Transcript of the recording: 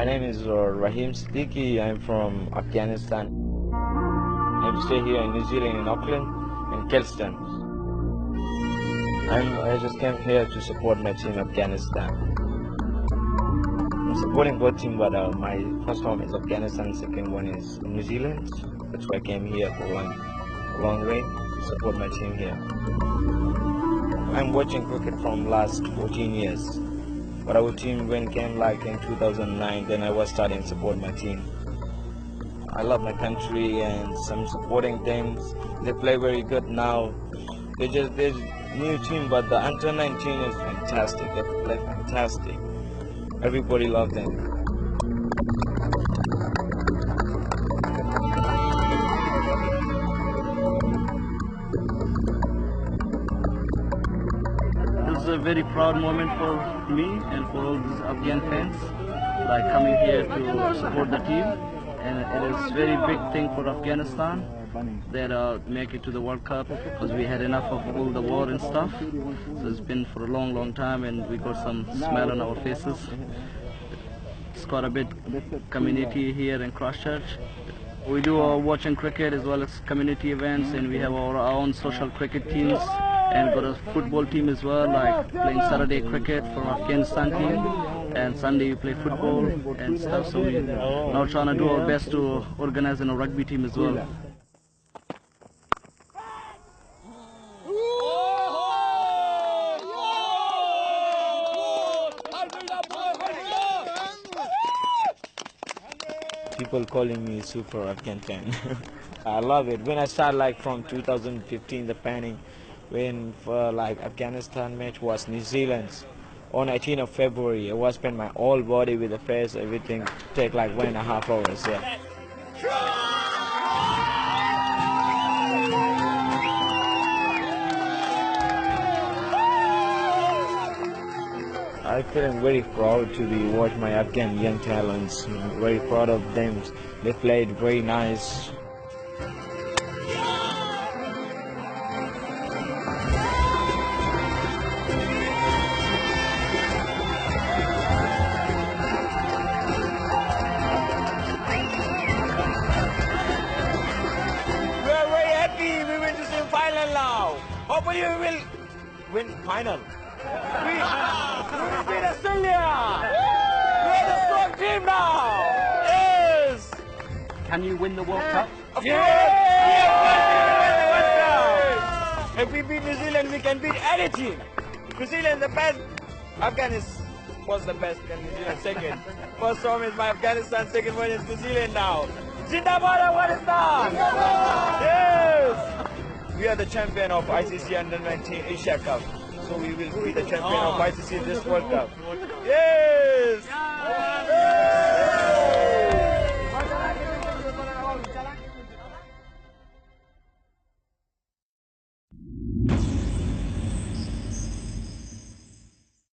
My name is Rahim Siddiqui. I'm from Afghanistan. I stay here in New Zealand, in Auckland, in Kelston. I just came here to support my team, Afghanistan. I'm supporting both teams, but my first home is Afghanistan, second one is New Zealand. That's why I came here for a long way to support my team here. I'm watching cricket from last 14 years. But our team came like in 2009, then I was starting to support my team. I love my country and some supporting teams. They play very good now. There's new team, but the under 19 is fantastic. They play fantastic. Everybody loves them. This is a very proud moment for me and for all these Afghan fans, like coming here to support the team. And it is a very big thing for Afghanistan that make it to the World Cup, because we had enough of all the war and stuff. So it's been for a long time, and we got some smile on our faces. It's quite a bit community here in Christchurch. We do watching cricket as well as community events, and we have our own social cricket teams, and got a football team as well, like playing Saturday cricket from Afghanistan team, and Sunday we play football and stuff. So we're now trying to do our best to organize a rugby team as well. People calling me super Afghan fan. I love it. When I started like from 2015, the planning, when for like Afghanistan match was New Zealand on 18th of February. I was spend my whole body with the face, everything take like 1.5 hours. Yeah. I feel very proud to be watch my Afghan young talents. I'm very proud of them. They played very nice. We're very happy. We went to the final now. Hopefully we will win final. We will beat Australia! We're the strong team now! Yes! Can you win the World Cup? Yes! If we beat New Zealand, we can beat any team. New Zealand the best. Afghanistan was the best, and New Zealand second. First home is my Afghanistan, second one is New Zealand now. Zindabad Afghanistan! Yes! We are the champion of ICC Under-19 Asia Cup. So we will be the champion of ICC this World Cup. Yes!